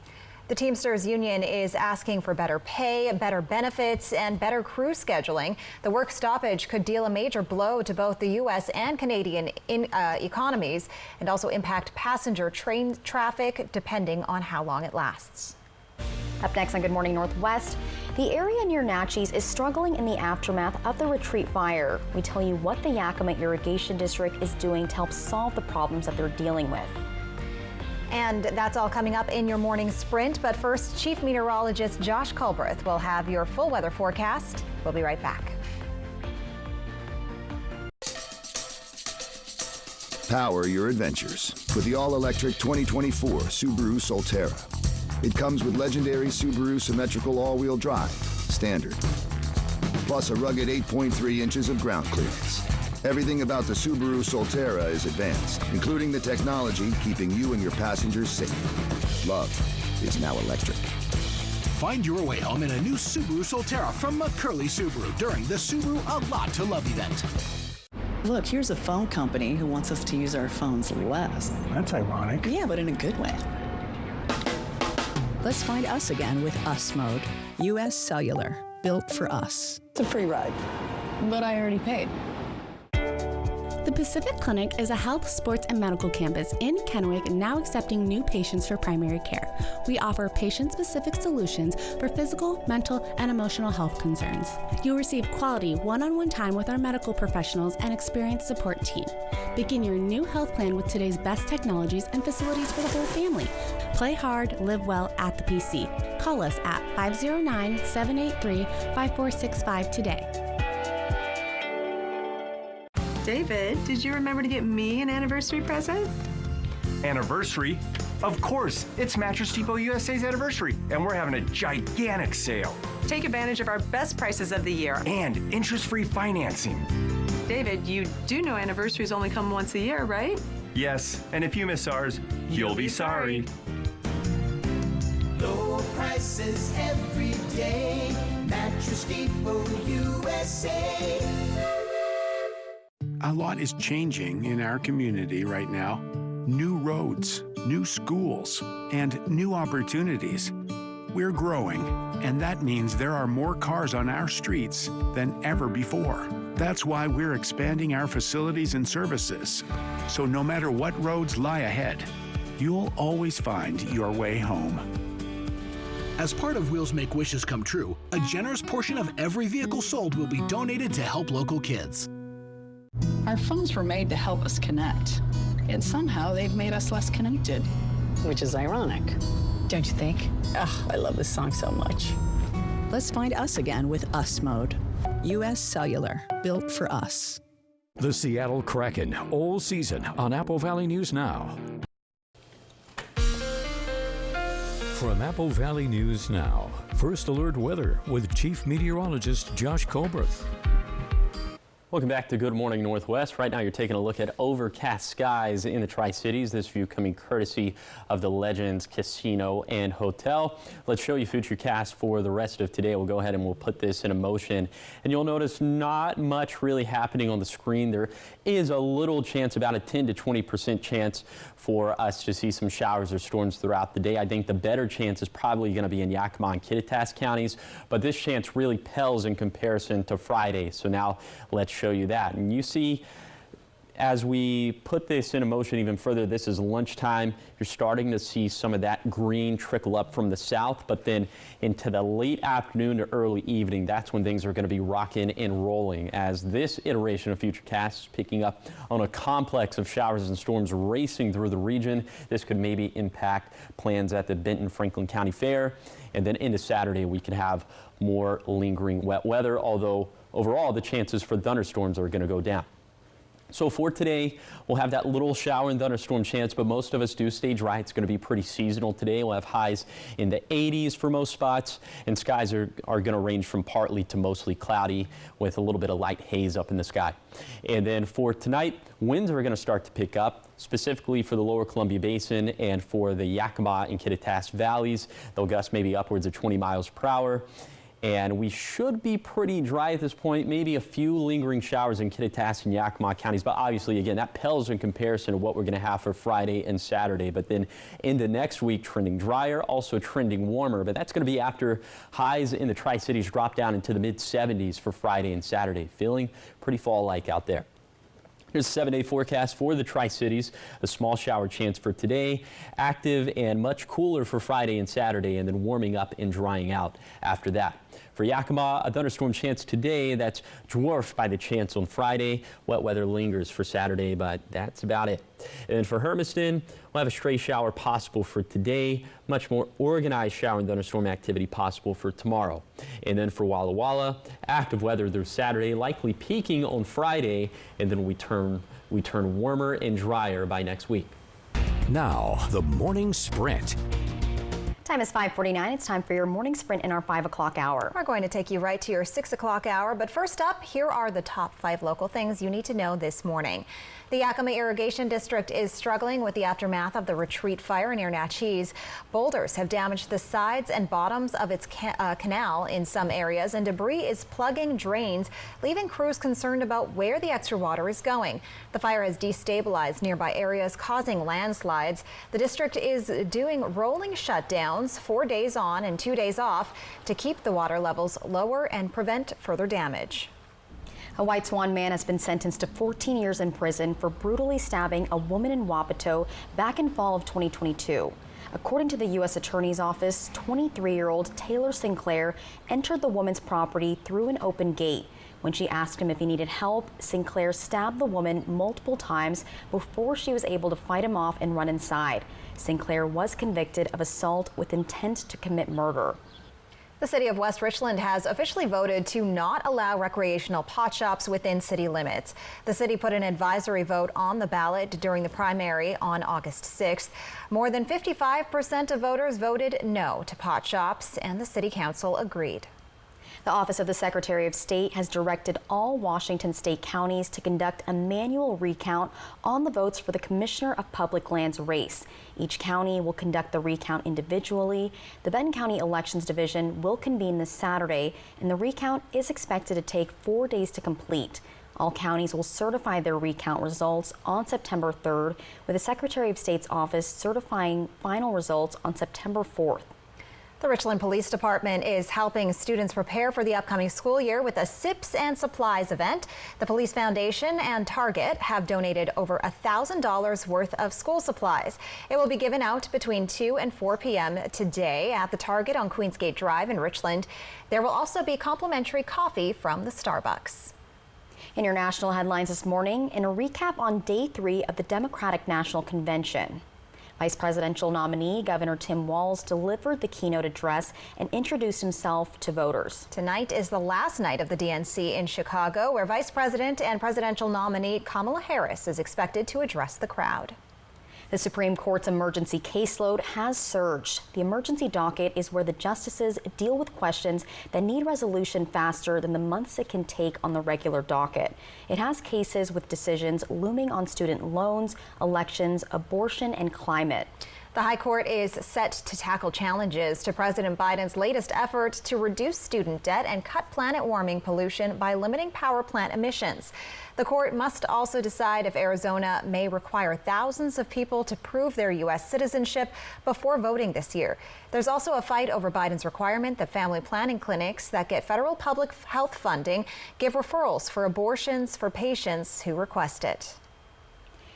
The Teamsters Union is asking for better pay, better benefits, and better crew scheduling. The work stoppage could deal a major blow to both the U.S. and Canadian economies and also impact passenger train traffic, depending on how long it lasts. Up next on Good Morning Northwest, The area near Natchez is struggling in the aftermath of the Retreat fire. We tell you what the Yakima Irrigation District is doing to help solve the problems that they're dealing with. And that's all coming up in your morning sprint. But first, Chief Meteorologist Josh Culbreth will have your full weather forecast. We'll be right back. Power your adventures with the all-electric 2024 Subaru Solterra. It comes with legendary Subaru symmetrical all-wheel drive, standard, plus a rugged 8.3 inches of ground clearance. Everything about the Subaru Solterra is advanced, including the technology keeping you and your passengers safe. Love is now electric. Find your way home in a new Subaru Solterra from McCurley Subaru during the Subaru A Lot to Love event. Look, here's a phone company who wants us to use our phones less. That's ironic. Yeah, but in a good way. Let's find us again with Us Mode. U.S. Cellular, built for us. It's a free ride, but I already paid. The Pacific Clinic is a health, sports, and medical campus in Kennewick now accepting new patients for primary care. We offer patient-specific solutions for physical, mental, and emotional health concerns. You'll receive quality one-on-one time with our medical professionals and experienced support team. Begin your new health plan with today's best technologies and facilities for the whole family. Play hard, live well at the PC. Call us at 509-783-5465 today. David, did you remember to get me an anniversary present? Anniversary? Of course, it's Mattress Depot USA's anniversary, and we're having a gigantic sale. Take advantage of our best prices of the year. And interest-free financing. David, you do know anniversaries only come once a year, right? Yes, and if you miss ours, you'll be sorry. Low prices every day. Mattress Depot USA. A lot is changing in our community right now. New roads, new schools, and new opportunities. We're growing, and that means there are more cars on our streets than ever before. That's why we're expanding our facilities and services. So no matter what roads lie ahead, you'll always find your way home. As part of Wheels Make Wishes Come True, a generous portion of every vehicle sold will be donated to help local kids. Our phones were made to help us connect, and somehow they've made us less connected. Which is ironic, don't you think? Ugh, I love this song so much. Let's find us again with Us Mode. U.S. Cellular, built for us. The Seattle Kraken, all season on Apple Valley News Now. From Apple Valley News Now, First Alert Weather with Chief Meteorologist Josh Culbreth. Welcome back to Good Morning Northwest. Right now you're taking a look at overcast skies in the Tri-Cities. This view coming courtesy of the Legends Casino and Hotel. Let's show you futurecast for the rest of today. We'll go ahead and we'll put this in motion. And you'll notice not much really happening on the screen. There is a little chance, about a 10 to 20% chance for us to see some showers or storms throughout the day. I think the better chance is probably going to be in Yakima and Kittitas counties, but this chance really pales in comparison to Friday. So now let's show you that. And you see, as we put this in motion even further, this is lunchtime. You're starting to see some of that green trickle up from the south, but then into the late afternoon to early evening, that's when things are going to be rocking and rolling, as this iteration of Futurecast is picking up on a complex of showers and storms racing through the region. This could maybe impact plans at the Benton-Franklin County Fair, and then into Saturday we could have more lingering wet weather, although overall the chances for thunderstorms are going to go down. So for today, we'll have that little shower and thunderstorm chance, but most of us do stay dry. It's going to be pretty seasonal today. We'll have highs in the 80s for most spots, and skies are going to range from partly to mostly cloudy with a little bit of light haze up in the sky. And then for tonight, winds are going to start to pick up, specifically for the lower Columbia Basin and for the Yakima and Kittitas valleys. They'll gust maybe upwards of 20 miles per hour. And we should be pretty dry at this point, maybe a few lingering showers in Kittitas and Yakima counties. But obviously, again, that pales in comparison to what we're going to have for Friday and Saturday. But then into next week, trending drier, also trending warmer. But that's going to be after highs in the Tri-Cities drop down into the mid-70s for Friday and Saturday. Feeling pretty fall-like out there. Here's a 7-day forecast for the Tri-Cities. A small shower chance for today, active and much cooler for Friday and Saturday, and then warming up and drying out after that. For Yakima, a thunderstorm chance today that's dwarfed by the chance on Friday. Wet weather lingers for Saturday, but that's about it. And for Hermiston, we'll have a stray shower possible for today. Much more organized shower and thunderstorm activity possible for tomorrow. And then for Walla Walla, active weather through Saturday, likely peaking on Friday, and then we turn warmer and drier by next week. Now, the morning sprint. Time is 5:49. It's time for your morning sprint in our 5 o'clock hour. We're going to take you right to your 6 o'clock hour, but first up, here are the top 5 local things you need to know this morning. The Yakima Irrigation District is struggling with the aftermath of the Retreat fire near Natchez. Boulders have damaged the sides and bottoms of its canal in some areas, and debris is plugging drains, leaving crews concerned about where the extra water is going. The fire has destabilized nearby areas, causing landslides. The district is doing rolling shutdowns, 4 days on and 2 days off, to keep the water levels lower and prevent further damage. A White Swan man has been sentenced to 14 years in prison for brutally stabbing a woman in Wapato back in fall of 2022. According to the U.S. Attorney's Office, 23-year-old Taylor Sinclair entered the woman's property through an open gate. When she asked him if he needed help, Sinclair stabbed the woman multiple times before she was able to fight him off and run inside. Sinclair was convicted of assault with intent to commit murder. The city of West Richland has officially voted to not allow recreational pot shops within city limits. The city put an advisory vote on the ballot during the primary on August 6th. More than 55% of voters voted no to pot shops, and the city council agreed. The Office of the Secretary of State has directed all Washington state counties to conduct a manual recount on the votes for the Commissioner of Public Lands race. Each county will conduct the recount individually. The Benton County Elections Division will convene this Saturday, and the recount is expected to take 4 days to complete. All counties will certify their recount results on September 3rd, with the Secretary of State's office certifying final results on September 4th. The Richland Police Department is helping students prepare for the upcoming school year with a Sips and Supplies event. The Police Foundation and Target have donated over $1,000 worth of school supplies. It will be given out between 2 and 4 p.m. today at the Target on Queensgate Drive in Richland. There will also be complimentary coffee from the Starbucks. In your national headlines this morning, in a recap on day 3 of the Democratic National Convention. Vice presidential nominee Governor Tim Walz delivered the keynote address and introduced himself to voters. Tonight is the last night of the DNC in Chicago, where Vice President and presidential nominee Kamala Harris is expected to address the crowd. The Supreme Court's emergency caseload has surged. The emergency docket is where the justices deal with questions that need resolution faster than the months it can take on the regular docket. It has cases with decisions looming on student loans, elections, abortion, and climate. The High Court is set to tackle challenges to President Biden's latest effort to reduce student debt and cut planet warming pollution by limiting power plant emissions. The court must also decide if Arizona may require thousands of people to prove their U.S. citizenship before voting this year. There's also a fight over Biden's requirement that family planning clinics that get federal public health funding give referrals for abortions for patients who request it.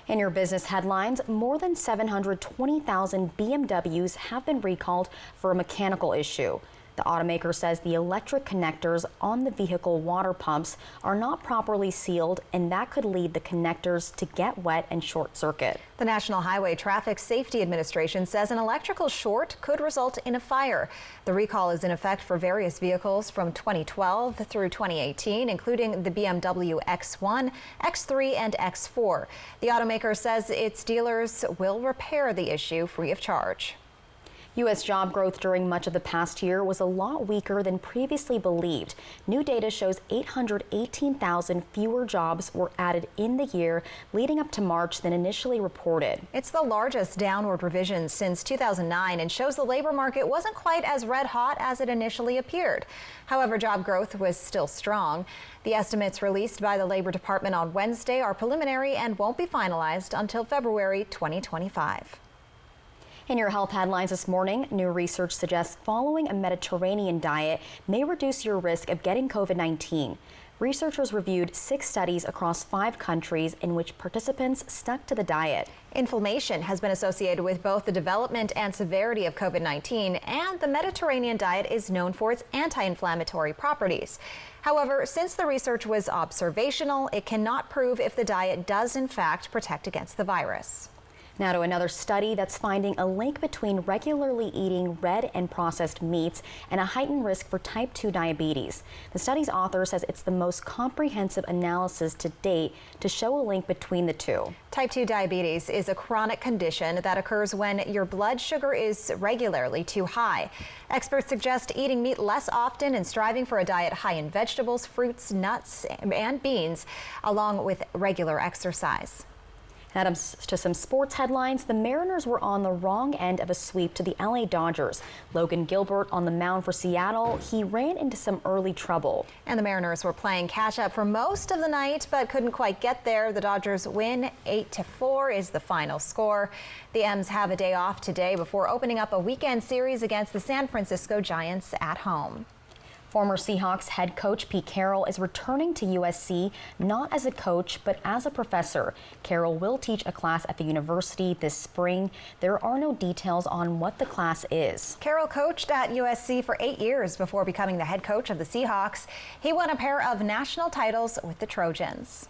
In your business headlines, more than 720,000 BMWs have been recalled for a mechanical issue. The automaker says the electric connectors on the vehicle water pumps are not properly sealed, and that could lead the connectors to get wet and short circuit. The National Highway Traffic Safety Administration says an electrical short could result in a fire. The recall is in effect for various vehicles from 2012 through 2018, including the BMW X1, X3, and X4. The automaker says its dealers will repair the issue free of charge. U.S. job growth during much of the past year was a lot weaker than previously believed. New data shows 818,000 fewer jobs were added in the year leading up to March than initially reported. It's the largest downward revision since 2009 and shows the labor market wasn't quite as red hot as it initially appeared. However, job growth was still strong. The estimates released by the Labor Department on Wednesday are preliminary and won't be finalized until February 2025. In your health headlines this morning, new research suggests following a Mediterranean diet may reduce your risk of getting COVID-19. Researchers reviewed 6 studies across 5 countries in which participants stuck to the diet. Inflammation has been associated with both the development and severity of COVID-19, and the Mediterranean diet is known for its anti-inflammatory properties. However, since the research was observational, it cannot prove if the diet does in fact protect against the virus. Now to another study that's finding a link between regularly eating red and processed meats and a heightened risk for type 2 diabetes. The study's author says it's the most comprehensive analysis to date to show a link between the two. Type 2 diabetes is a chronic condition that occurs when your blood sugar is regularly too high. Experts suggest eating meat less often and striving for a diet high in vegetables, fruits, nuts, and beans, along with regular exercise. Now to some sports headlines. The Mariners were on the wrong end of a sweep to the LA Dodgers. Logan Gilbert on the mound for Seattle. He ran into some early trouble. And the Mariners were playing catch up for most of the night, but couldn't quite get there. The Dodgers win 8-4 is the final score. The M's have a day off today before opening up a weekend series against the San Francisco Giants at home. Former Seahawks head coach Pete Carroll is returning to USC, not as a coach, but as a professor. Carroll will teach a class at the university this spring. There are no details on what the class is. Carroll coached at USC for 8 years before becoming the head coach of the Seahawks. He won a pair of national titles with the Trojans.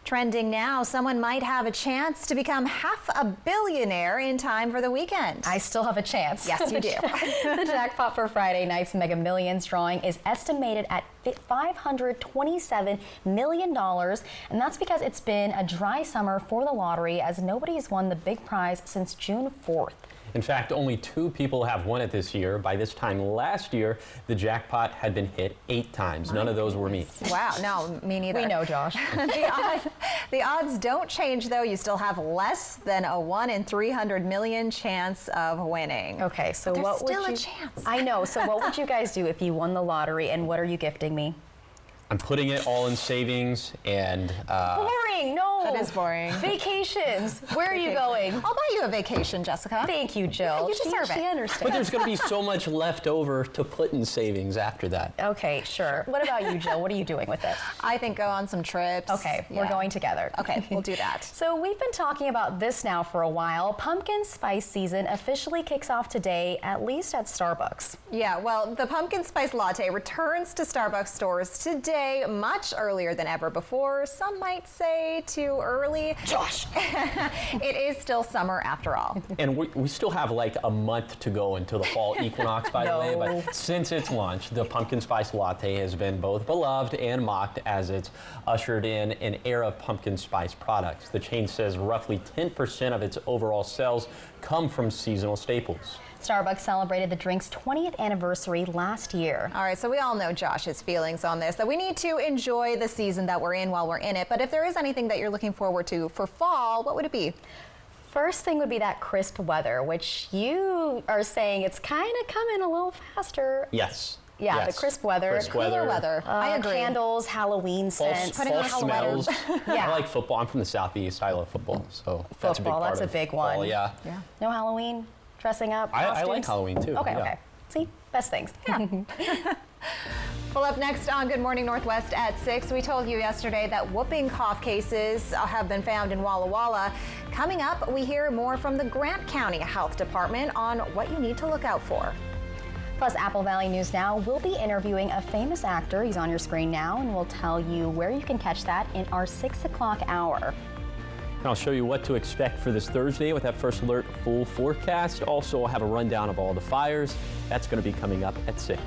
Trending now, someone might have a chance to become half a billionaire in time for the weekend. I still have a chance. Yes, you do. The jackpot for Friday night's Mega Millions drawing is estimated at $527 million, and that's because it's been a dry summer for the lottery as nobody has won the big prize since June 4th. In fact, only 2 people have won it this year. By this time last year, the jackpot had been hit 8 times. None of those were me. Wow, no, me neither. We know, Josh. The odds don't change, though. You still have less than a 1 in 300 million chance of winning. Okay, so what would you... There's still a chance. I know. So what would you guys do if you won the lottery, and what are you gifting me? I'm putting it all in savings and... Boring, no. That is boring. Vacations. Where are you going? I'll buy you a vacation, Jessica. Thank you, Jill. Yeah, you deserve it. She understands. But there's going to be so much left over to put in savings after that. Okay, sure. What about you, Jill? What are you doing with it? I think go on some trips. Okay, we're going together. Okay, we'll do that. So we've been talking about this now for a while. Pumpkin spice season officially kicks off today, at least at Starbucks. Yeah, well, the pumpkin spice latte returns to Starbucks stores today, much earlier than ever before. Some might say too early. Josh! It is still summer after all. And we still have like a month to go until the fall equinox, by the way. But since its launch, the pumpkin spice latte has been both beloved and mocked as it's ushered in an era of pumpkin spice products. The chain says roughly 10% of its overall sales come from seasonal staples. Starbucks celebrated the drink's 20th anniversary last year. All right, so we all know Josh's feelings on this, that we need to enjoy the season that we're in while we're in it. But if there is anything that you're looking forward to for fall, what would it be? First thing would be that crisp weather, which you are saying it's kind of coming a little faster. Yes. Yeah, yes. The crisp weather. Cooler weather. I agree. Candles, Halloween scents. False smells. Yeah. I like football. I'm from the Southeast. I love football. So that's a big part that's a big one. Fall, yeah. No Halloween? Dressing up? I like Halloween too. Okay, yeah. okay. See? Best things. Yeah. Well, up next on Good Morning Northwest at 6, we told you yesterday that whooping cough cases have been found in Walla Walla. Coming up, we hear more from the Grant County Health Department on what you need to look out for. Plus, Apple Valley News Now will be interviewing a famous actor. He's on your screen now, and we'll tell you where you can catch that in our 6 o'clock hour. And I'll show you what to expect for this Thursday with that First Alert full forecast. Also, I'll have a rundown of all the fires. That's going to be coming up at 6.